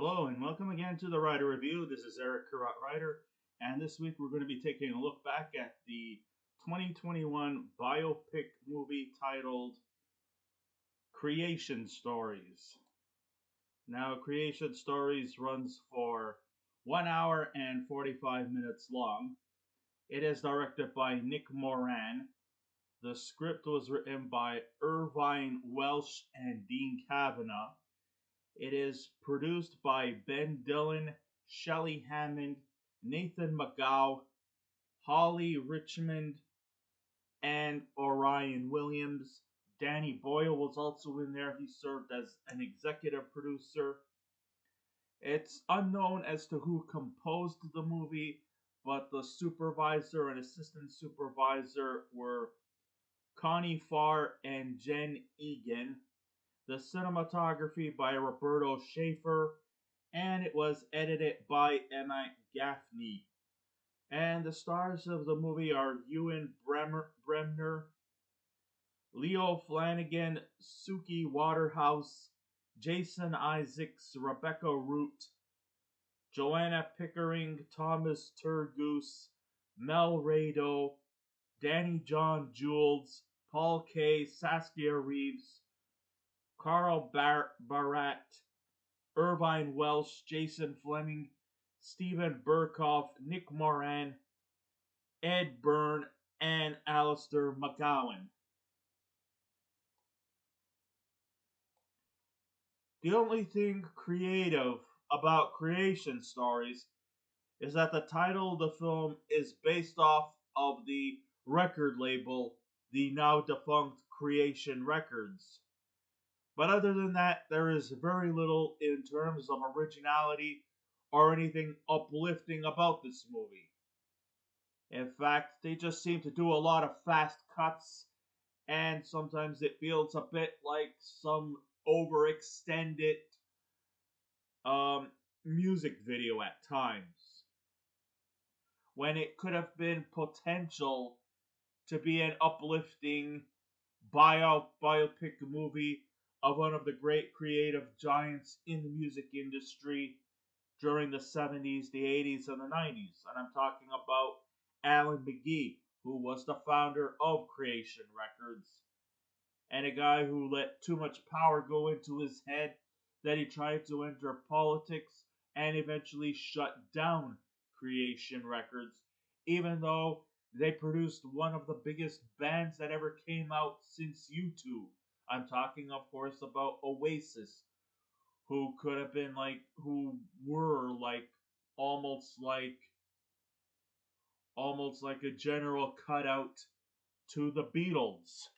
Hello and welcome again to the Raido Review. This is Eric Karat Ryder, and this week we're going to be taking a look back at the 2021 biopic movie titled Creation Stories. Now, Creation Stories runs for 1 hour and 45 minutes long. It is directed by Nick Moran. The script was written by Irvine, Walsh, and Dean Kavanagh. It is produced by Ben Dillon, Shelley Hammond, Nathan McGowan, Holly Richmond, and Orion Williams. Danny Boyle was also in there. He served as an executive producer. It's unknown as to who composed the movie, but the supervisor and assistant supervisor were Connie Farr and Jen Egan. The cinematography by Roberto Schaefer, and it was edited by Emma Gaffney. And the stars of the movie are Ewan Bremner, Leo Flanagan, Suki Waterhouse, Jason Isaacs, Rebecca Root, Johanna Pickering, Thomas Turgoose, Mel Raido, Danny John-Jules, Paul Kaye, Saskia Reeves, Carl Barat, Irvine Welsh, Jason Flemyng, Stephen Berkoff, Nick Moran, Ed Byrne, and Alistair McGowan. The only thing creative about Creation Stories is that the title of the film is based off of the record label, the now defunct Creation Records. But other than that, there is very little in terms of originality or anything uplifting about this movie. In fact, they just seem to do a lot of fast cuts, and sometimes it feels a bit like some overextended um, music video at times, when it could have been potential to be an uplifting biopic movie of one of the great creative giants in the music industry during the 70s, the 80s, and the 90s. And I'm talking about Alan McGee, who was the founder of Creation Records, and a guy who let too much power go into his head that he tried to enter politics and eventually shut down Creation Records, even though they produced one of the biggest bands that ever came out since U2. I'm talking, of course, about Oasis, who could have been who were almost like, almost like a general cutout to the Beatles.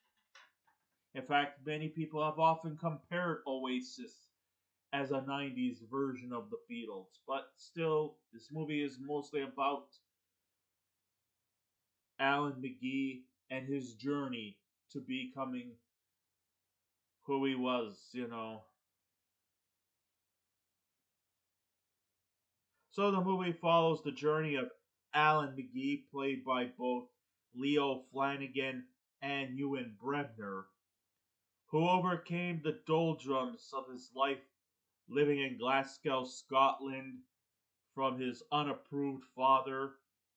In fact, many people have often compared Oasis as a 90s version of the Beatles, but still, this movie is mostly about Alan McGee and his journey to becoming who he was. So the movie follows the journey of Alan McGee, played by both Leo Flanagan and Ewan Bremner, who overcame the doldrums of his life living in Glasgow, Scotland, from his unapproved father.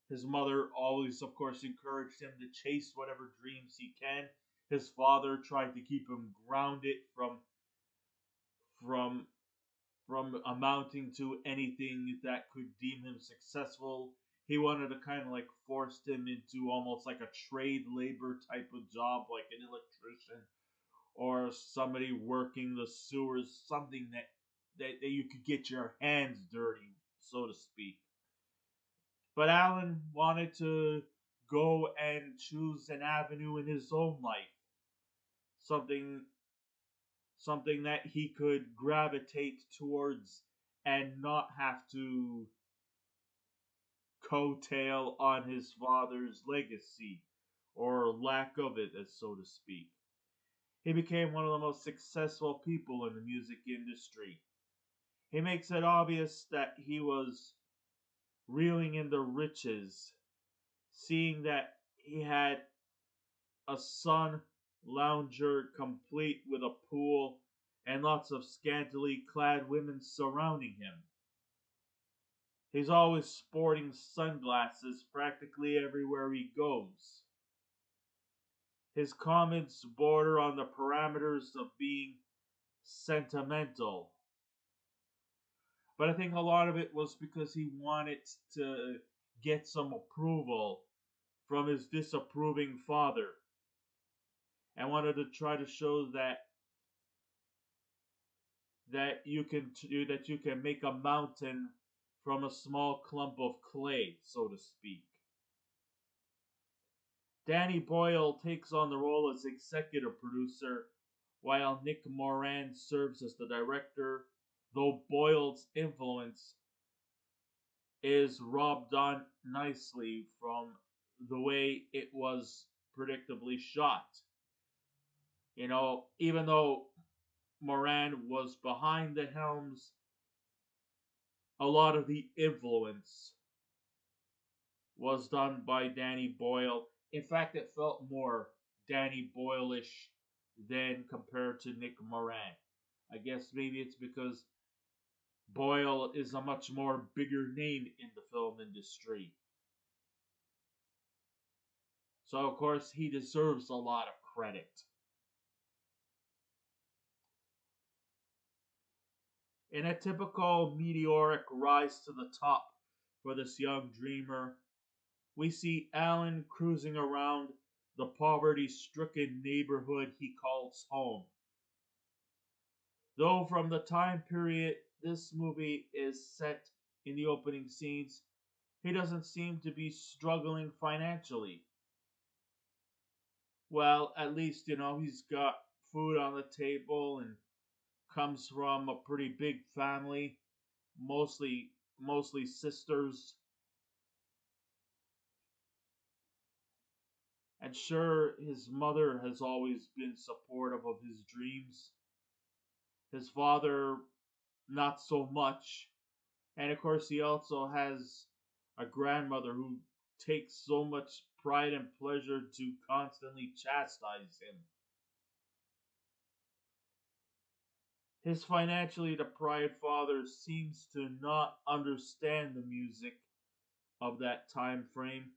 His mother always, of course, encouraged him to chase whatever dreams he can. His father tried to keep him grounded from amounting to anything that could deem him successful. He wanted to kind of force him into almost like a trade labor type of job, like an electrician or somebody working the sewers, something that you could get your hands dirty, so to speak. But Alan wanted to go and choose an avenue in his own life, something something that he could gravitate towards and not have to coattail on his father's legacy, or lack of it, as so to speak. He became one of the most successful people in the music industry. He makes it obvious that he was reeling in the riches, seeing that he had a sun lounger complete with a pool and lots of scantily clad women surrounding him. He's always sporting sunglasses practically everywhere he goes. His comments border on the parameters of being sentimental. But I think a lot of it was because he wanted to get some approval from his disapproving father and wanted to try to show that you can make a mountain from a small clump of clay, so to speak. Danny Boyle takes on the role as executive producer, while Nick Moran serves as the director, though Boyle's influence is robbed on nicely from the way it was predictably shot. Even though Moran was behind the helms, a lot of the influence was done by Danny Boyle. In fact, it felt more Danny Boyle-ish than compared to Nick Moran. I guess maybe it's because Boyle is a much more bigger name in the film industry. So, of course, he deserves a lot of credit. In a typical meteoric rise to the top for this young dreamer, we see Alan cruising around the poverty stricken neighborhood he calls home. Though, from the time period this movie is set in the opening scenes, he doesn't seem to be struggling financially. Well, at least, he's got food on the table and comes from a pretty big family, mostly sisters. And sure, his mother has always been supportive of his dreams. His father, not so much. And of course, he also has a grandmother who takes so much pride and pleasure to constantly chastise him. His financially deprived father seems to not understand the music of that time frame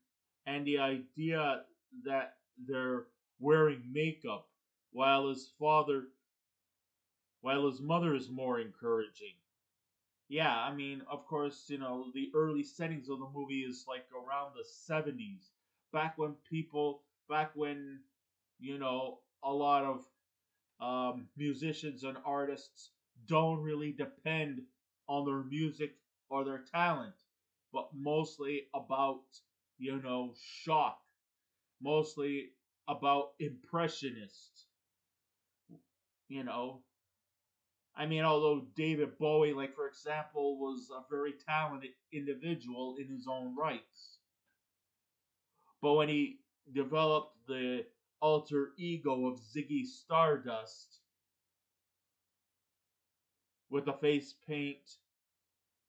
and the idea that they're wearing makeup while his father while his mother is more encouraging. Yeah, I mean, of course, the early settings of the movie is like around the 70s, back when, a lot of musicians and artists don't really depend on their music or their talent, but mostly about, shock, mostly about impressionists, you know. I mean, although David Bowie, like for example, was a very talented individual in his own rights. But when he developed the alter ego of Ziggy Stardust with the face paint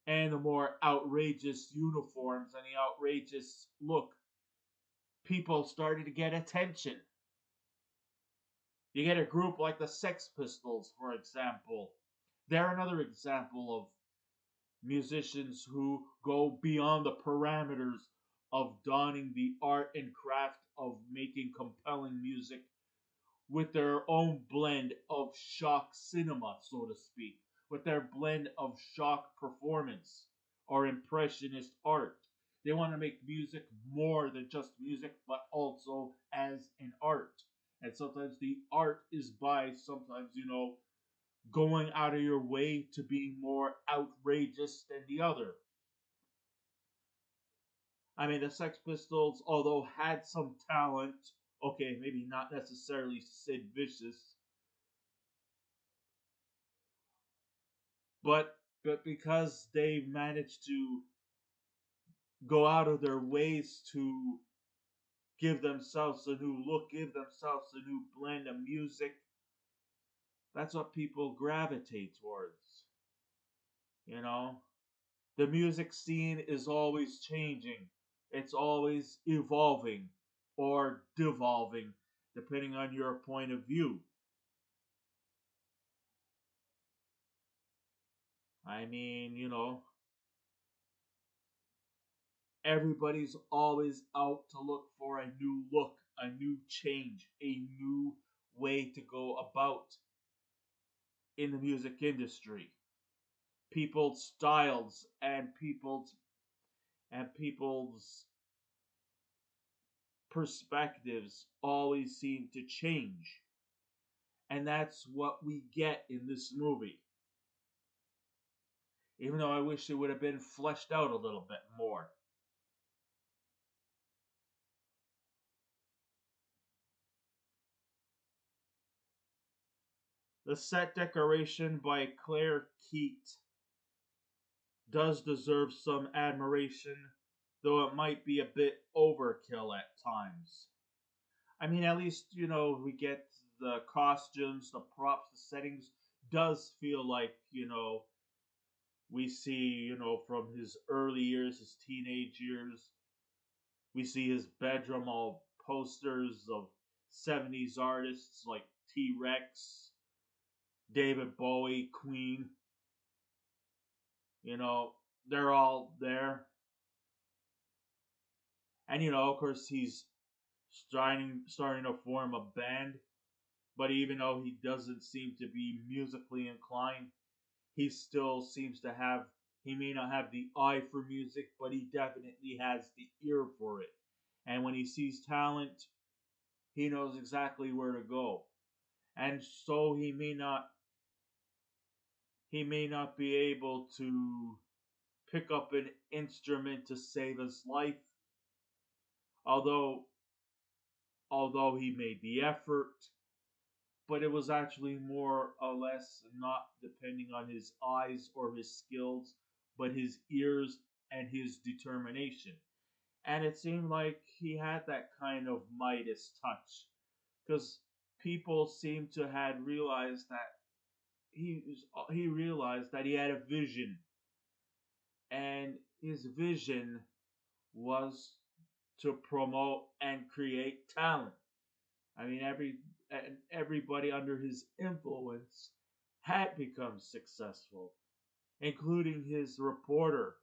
and the more outrageous uniforms and the outrageous look, people started to get attention. You get a group like the Sex Pistols, for example. They're another example of musicians who go beyond the parameters of donning the art and craft of making compelling music with their own blend of shock cinema, so to speak, with their blend of shock performance or impressionist art. They want to make music more than just music, but also as an art. And sometimes the art is by going out of your way to be more outrageous than the other. I mean, the Sex Pistols, although had some talent, okay, maybe not necessarily Sid Vicious, but because they managed to go out of their ways to give themselves a new look, give themselves a new blend of music, that's what people gravitate towards. You know? The music scene is always changing. It's always evolving or devolving, depending on your point of view. I mean, everybody's always out to look for a new look, a new change, a new way to go about in the music industry. People's styles and people's perspectives always seem to change. And that's what we get in this movie. Even though I wish it would have been fleshed out a little bit more. The set decoration by Claire Keat does deserve some admiration, though it might be a bit overkill at times. I mean, at least, we get the costumes, the props, the settings does feel like, we see, from his early years, his teenage years, we see his bedroom all posters of 70s artists like T Rex, David Bowie, Queen, you know, they're all there. And of course he's starting to form a band, but even though he doesn't seem to be musically inclined, he still seems to have he may not have the eye for music, but he definitely has the ear for it. And when he sees talent, he knows exactly where to go. And so he may not be able to pick up an instrument to save his life, although he made the effort, but it was actually more or less not depending on his eyes or his skills, but his ears and his determination. And it seemed like he had that kind of Midas touch, because people seemed to had realized that he realized that he had a vision, and his vision was to promote and create talent. I mean, everybody under his influence had become successful, including his reporter.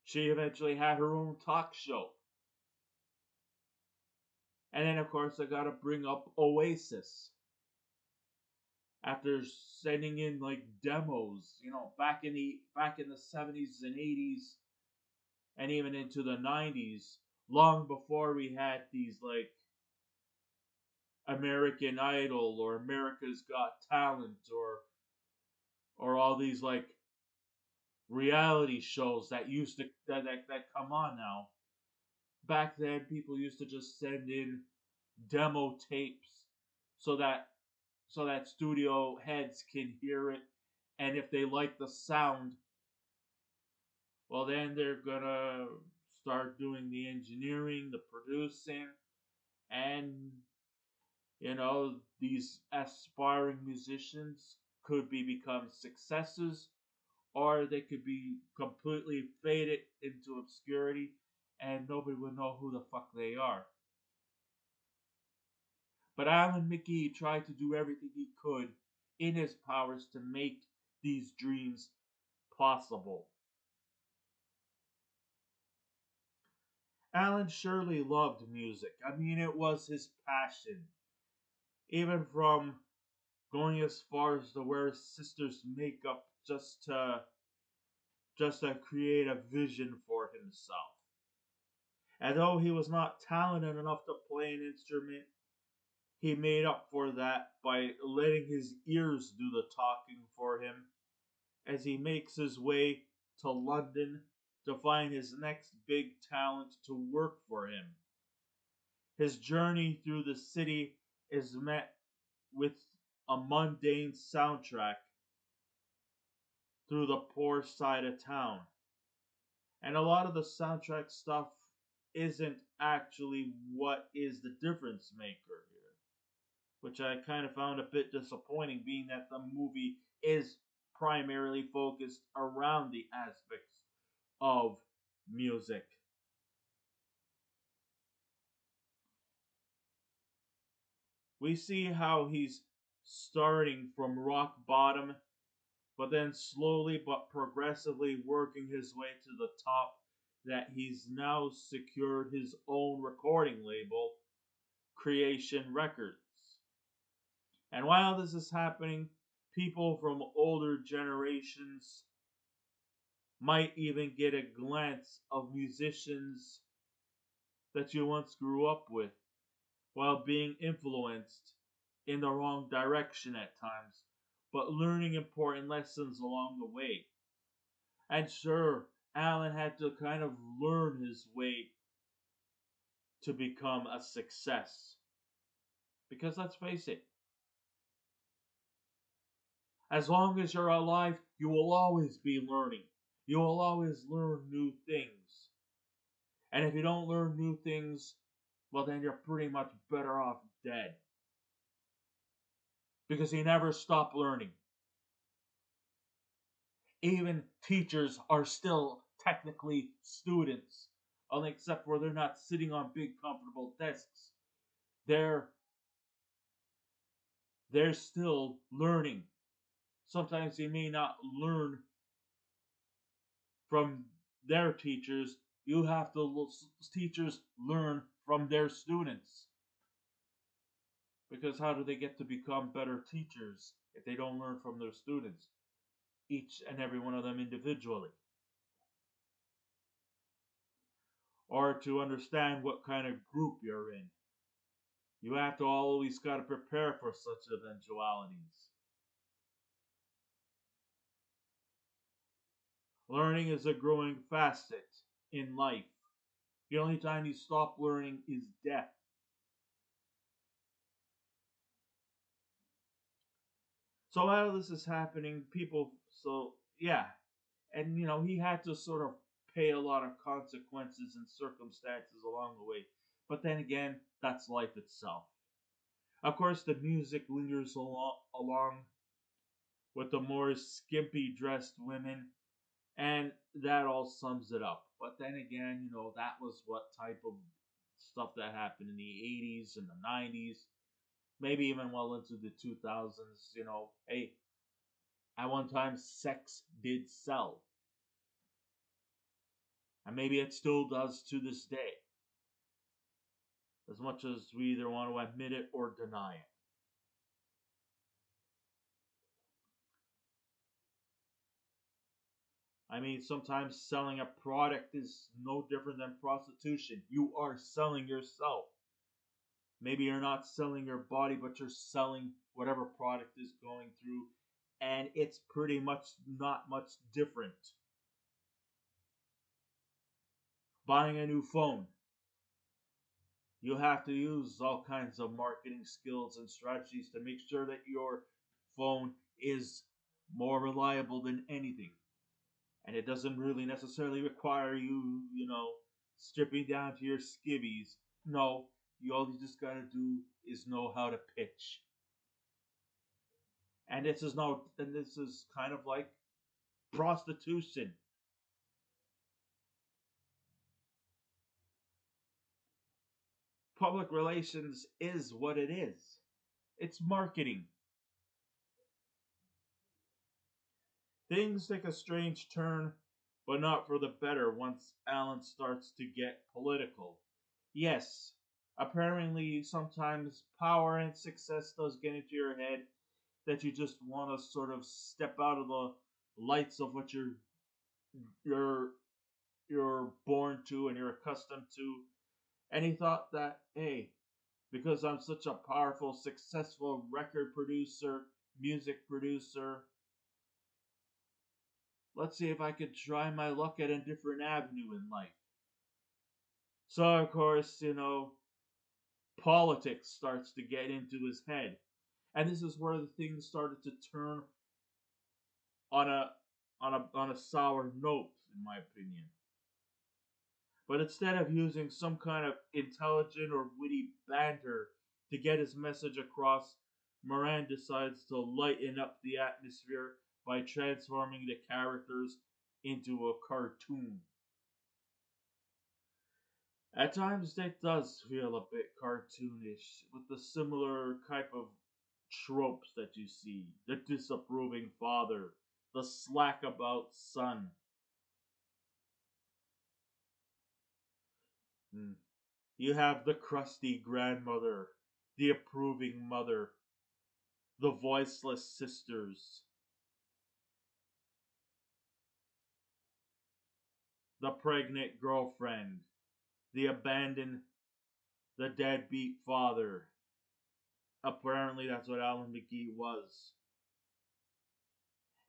She eventually had her own talk show. And then, of course, I gotta bring up Oasis. After sending in like demos, back in the 70s and 80s, and even into the 90s, long before we had these like American Idol or America's Got Talent or all these like reality shows that used to that come on now. Back then, people used to just send in demo tapes so that studio heads can hear it, and if they like the sound, well, then they're gonna start doing the engineering, the producing, and these aspiring musicians could become successes, or they could be completely faded into obscurity and nobody would know who the fuck they are. But Alan McGee tried to do everything he could in his powers to make these dreams possible. Alan surely loved music. I mean, it was his passion. Even from going as far as to wear his sister's makeup just to create a vision for himself. And though he was not talented enough to play an instrument, he made up for that by letting his ears do the talking for him as he makes his way to London to find his next big talent to work for him. His journey through the city is met with a mundane soundtrack through the poor side of town. And a lot of the soundtrack stuff isn't actually what is the difference maker here, which I kind of found a bit disappointing, being that the movie is primarily focused around the aspects of music. We see how he's starting from rock bottom but then slowly but progressively working his way to the top that he's now secured his own recording label, Creation Records. And while this is happening, people from older generations might even get a glance of musicians that you once grew up with while being influenced in the wrong direction at times, but learning important lessons along the way. And sure, Alan had to kind of learn his way to become a success. Because let's face it, as long as you're alive, you will always be learning. You will always learn new things. And if you don't learn new things, well, then you're pretty much better off dead. Because you never stop learning. Even teachers are still technically students, only except where they're not sitting on big comfortable desks. They're they're still learning. Sometimes they may not learn from their teachers. You have to teachers learn from their students. Because how do they get to become better teachers if they don't learn from their students? Each and every one of them individually. Or to understand what kind of group you're in. You have to always got to prepare for such eventualities. Learning is a growing facet in life. The only time you stop learning is death. So while this is happening, yeah, and he had to sort of pay a lot of consequences and circumstances along the way. But then again, that's life itself. Of course, the music lingers along with the more skimpy dressed women, and that all sums it up. But then again, that was what type of stuff that happened in the 80s and the 90s, maybe even well into the 2000s. Hey, at one time, sex did sell. And maybe it still does to this day, as much as we either want to admit it or deny it. I mean, sometimes selling a product is no different than prostitution. You are selling yourself. Maybe you're not selling your body, but you're selling whatever product is going through, and it's pretty much not much different. Buying a new phone, you have to use all kinds of marketing skills and strategies to make sure that your phone is more reliable than anything. And it doesn't really necessarily require you, stripping down to your skivvies. No, all you just gotta do is know how to pitch. And this is kind of like prostitution. Public relations is what it is. It's marketing. Things take a strange turn, but not for the better once Alan starts to get political. Yes, apparently sometimes power and success does get into your head that you just want to sort of step out of the lights of what you're you're born to and you're accustomed to. And he thought that, hey, because I'm such a powerful, successful record producer, music producer, let's see if I could try my luck at a different avenue in life. So, of course, politics starts to get into his head. And this is where the things started to turn on a sour note, in my opinion. But instead of using some kind of intelligent or witty banter to get his message across, Moran decides to lighten up the atmosphere by transforming the characters into a cartoon. At times, it does feel a bit cartoonish, with the similar type of tropes that you see: the disapproving father, the slack about son. Hmm. You have the crusty grandmother, the approving mother, the voiceless sisters, the pregnant girlfriend, the abandoned, the deadbeat father. Apparently, that's what Alan McGee was.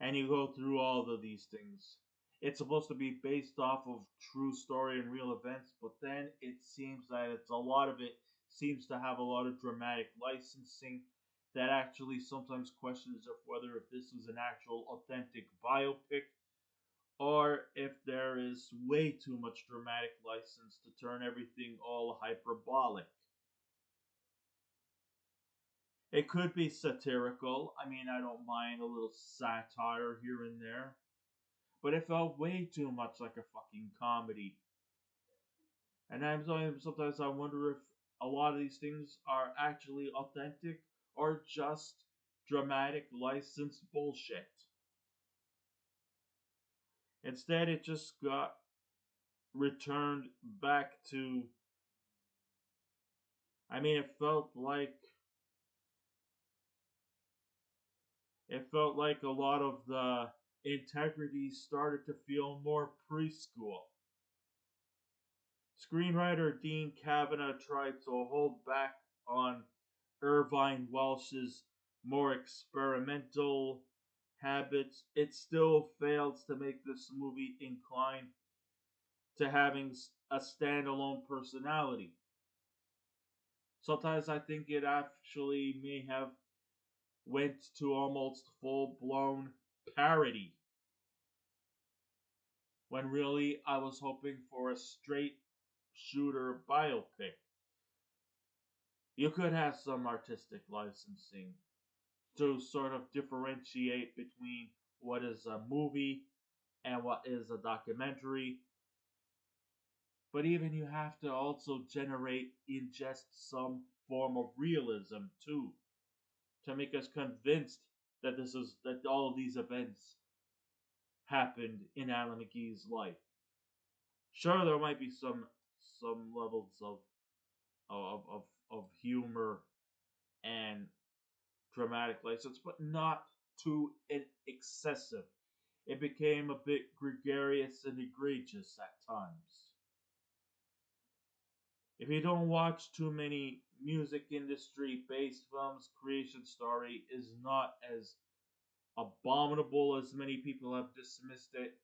And you go through all of these things. It's supposed to be based off of true story and real events, but then it seems that it's a lot of it seems to have a lot of dramatic licensing that actually sometimes questions of whether if this was an actual authentic biopic or if there is way too much dramatic license to turn everything all hyperbolic. It could be satirical. I mean, I don't mind a little satire here and there, but it felt way too much like a fucking comedy. And sometimes I wonder if a lot of these things are actually authentic or just dramatic licensed bullshit. Instead, it just got returned back to. I mean, it felt like a lot of the integrity started to feel more preschool. Screenwriter Dean Kavanagh tried to hold back on Irvine Walsh's more experimental habits. It still fails to make this movie inclined to having a standalone personality. Sometimes I think it actually may have went to almost full blown parody when really I was hoping for a straight shooter biopic. You could have some artistic licensing to sort of differentiate between what is a movie and what is a documentary. But even you have to also generate ingest some form of realism too to make us convinced that all of these events happened in Alan McGee's life. Sure, there might be some levels of of, of humor and dramatic license, but not too excessive. It became a bit gregarious and egregious at times. If you don't watch too many music industry based films, Creation Story is not as abominable as many people have dismissed it.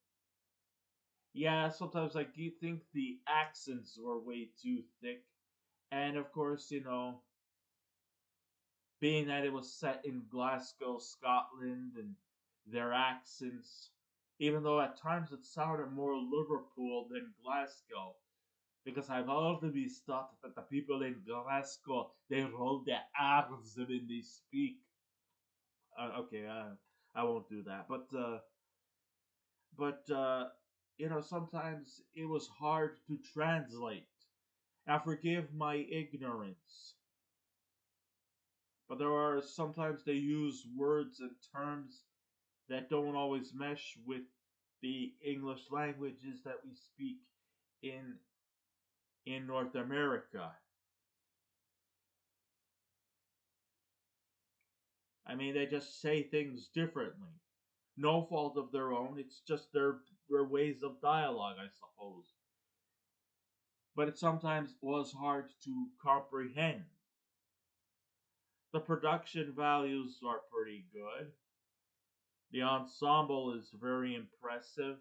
Yeah, sometimes I do think the accents were way too thick. And of course, being that it was set in Glasgow, Scotland, and their accents, even though at times it sounded more Liverpool than Glasgow, because I've always thought that the people in Glasgow they roll their R's when they speak. Okay, I won't do that, but sometimes it was hard to translate. I forgive my ignorance, but there are sometimes they use words and terms that don't always mesh with the English languages that we speak in North America. I mean, they just say things differently. No fault of their own. It's just their ways of dialogue, I suppose. But it sometimes was hard to comprehend. The production values are pretty good. The ensemble is very impressive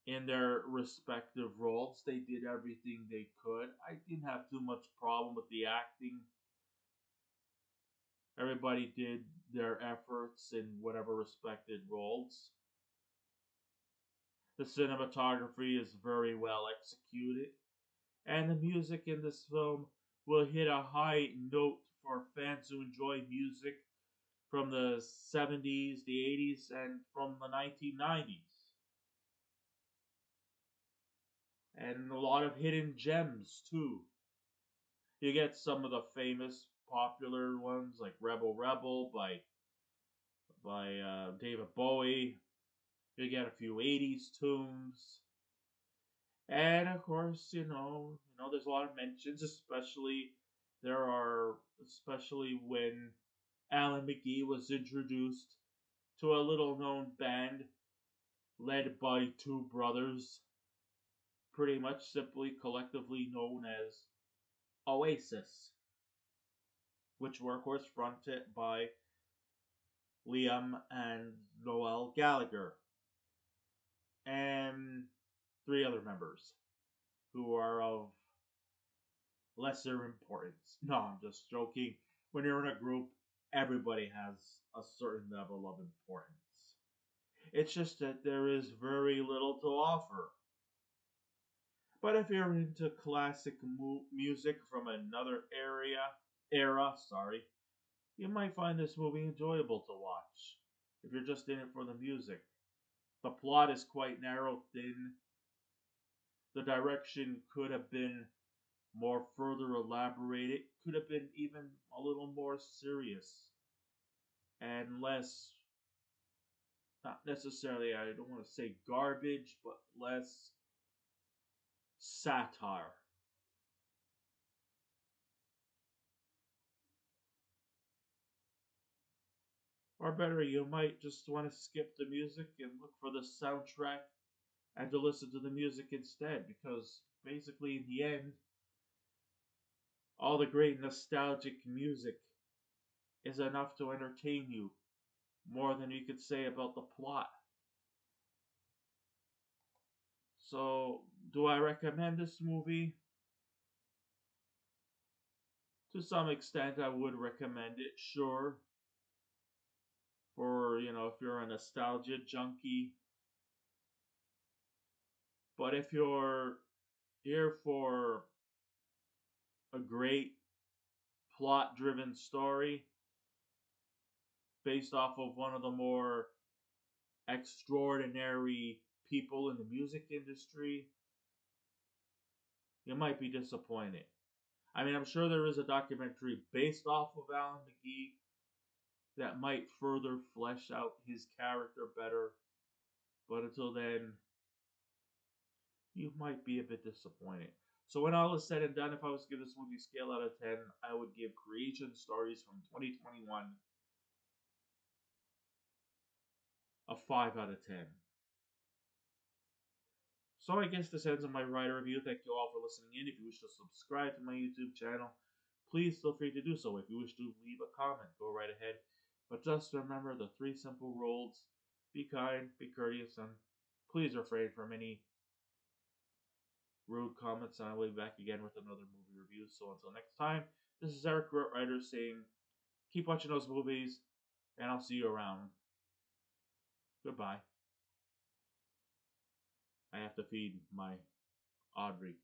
in their respective roles. They did everything they could. I didn't have too much problem with the acting. Everybody did their efforts in whatever respected roles. The cinematography is very well executed, and the music in this film will hit a high note for fans who enjoy music from the 70s, the 80s, and from the 1990s. And a lot of hidden gems, too. You get some of the famous popular ones like Rebel Rebel by by David Bowie. You get a few '80s tunes, and of course, there's a lot of mentions, especially when Alan McGee was introduced to a little known band led by two brothers, pretty much simply collectively known as Oasis, which were, of course, fronted by Liam and Noel Gallagher, and three other members who are of lesser importance. No, I'm just joking. When you're in a group, everybody has a certain level of importance. It's just that there is very little to offer. But if you're into classic music from another era, you might find this movie enjoyable to watch. If you're just in it for the music, the plot is quite narrow, thin. The direction could have been more further elaborated, could have been even a little more serious and less, not necessarily, I don't want to say garbage, but less satire. Or better, you might just want to skip the music and look for the soundtrack and to listen to the music instead, because basically, in the end, all the great nostalgic music is enough to entertain you more than you could say about the plot. So, do I recommend this movie? To some extent, I would recommend it, sure. For, if you're a nostalgia junkie. But if you're here for a great plot driven story based off of one of the more extraordinary people in the music industry, you might be disappointed. I mean, I'm sure there is a documentary based off of Alan McGee that might further flesh out his character better, but until then, you might be a bit disappointed. So when all is said and done, if I was to give this movie a scale out of 10, I would give Creation Stories from 2021 a 5 out of 10. So I guess this ends on my Raido review. Thank you all for listening in. If you wish to subscribe to my YouTube channel, please feel free to do so. If you wish to leave a comment, go right ahead. But just remember the 3 simple rules. Be kind, be courteous, and please refrain from any rude comments. And I will be back again with another movie review. So until next time, this is Eric Writer saying, keep watching those movies, and I'll see you around. Goodbye. I have to feed my Audrey.